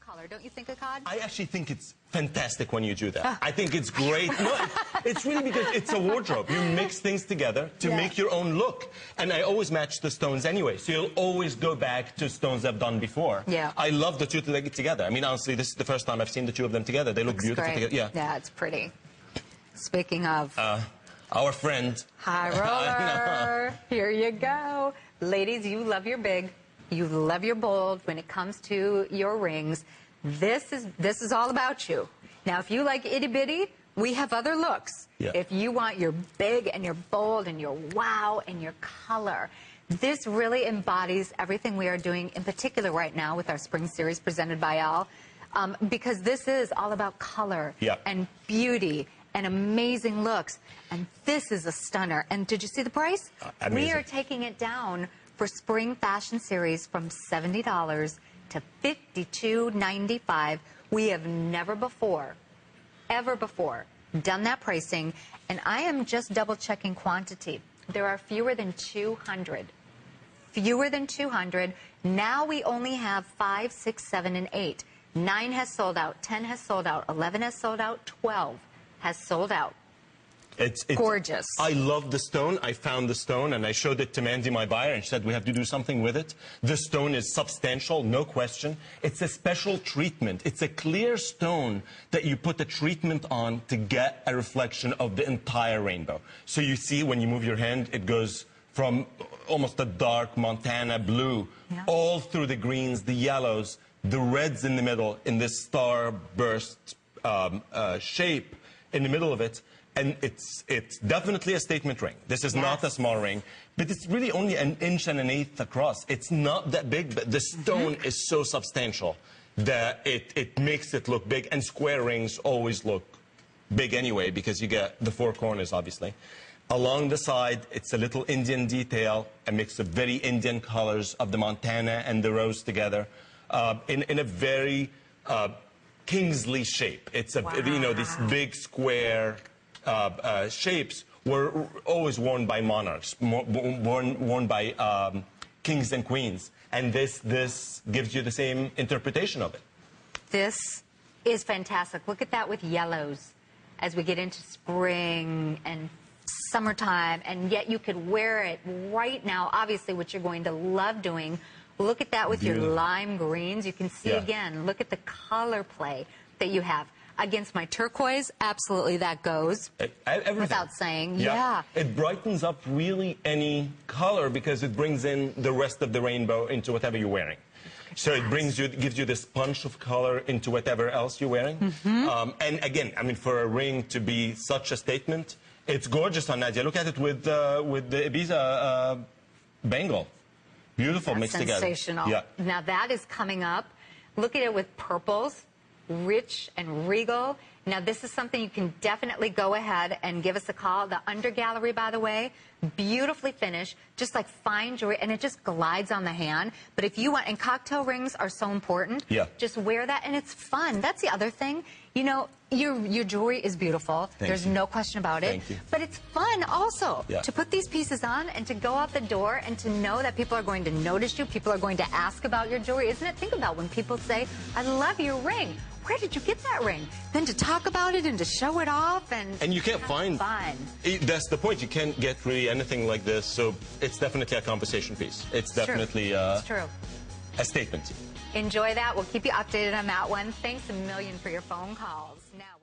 color, don't you think, AKKAD? I actually think it's fantastic when you do that. I think it's great. No, it's really because it's a wardrobe. You mix things together to make your own look. And I always match the stones anyway, so you'll always go back to stones I've done before. Yeah. I love the two together. I mean, honestly, this is the first time I've seen the two of them together. They look beautiful together. Yeah. Yeah, it's pretty. Speaking of... our friend. High roller. Here you go. Ladies, you love your big. You love your bold when it comes to your rings. This is all about you. Now, if you like itty-bitty, we have other looks. Yeah. If you want your big and your bold and your wow and your color, this really embodies everything we are doing, in particular right now with our spring series presented by Al, because this is all about color and beauty and amazing looks. And this is a stunner. And did you see the price? We are taking it down for Spring Fashion Series from $70 to $52.95. We have never before, ever before, done that pricing. And I am just double-checking quantity. There are fewer than 200. Fewer than 200. Now we only have 5, 6, 7, and 8. 9 has sold out. 10 has sold out. 11 has sold out. 12 has sold out. It's gorgeous. I love the stone. I found the stone and I showed it to Mandy, my buyer, and she said we have to do something with it. The stone is substantial, no question. It's a special treatment. It's a clear stone that you put a treatment on to get a reflection of the entire rainbow. So you see when you move your hand, it goes from almost a dark Montana blue all through the greens, the yellows, the reds in the middle, in this starburst shape in the middle of it. And it's definitely a statement ring. This is not a small ring, but it's really only 1 1/8 inches across. It's not that big, but the stone is so substantial that it makes it look big. And square rings always look big anyway, because you get the 4 corners, obviously. Along the side, it's a little Indian detail, a mix of very Indian colors of the Montana and the rose together, in a very Kingsley shape. It's a, you know, these big square shapes were always worn by monarchs, worn by kings and queens. And this gives you the same interpretation of it. This is fantastic. Look at that with yellows as we get into spring and summertime, and yet you could wear it right now, obviously, which you're going to love doing. Look at that with your lime greens. You can see again, look at the color play that you have. Against my turquoise, absolutely that goes. Without saying, It brightens up really any color because it brings in the rest of the rainbow into whatever you're wearing. So it gives you this punch of color into whatever else you're wearing. And again, I mean, for a ring to be such a statement, it's gorgeous on Nadia. Look at it with the Ibiza bangle. Beautiful mixed together. Sensational. Now that is coming up. Look at it with purples. Rich and regal. Now, this is something you can definitely go ahead and give us a call. The under gallery, by the way, beautifully finished, just like fine jewelry, and it just glides on the hand. But if you want, and cocktail rings are so important, just wear that, and it's fun. That's the other thing. You know, your jewelry is beautiful. There's no question about it. But it's fun also to put these pieces on and to go out the door and to know that people are going to notice you. People are going to ask about your jewelry. Isn't it? Think about when people say, I love your ring. Where did you get that ring? Then to talk about it and to show it off and you can't find fun. That's the point. You can't get really anything like this, so it's definitely a conversation piece. It's definitely a statement. Enjoy that. We'll keep you updated on that one. Thanks a million for your phone calls. Now.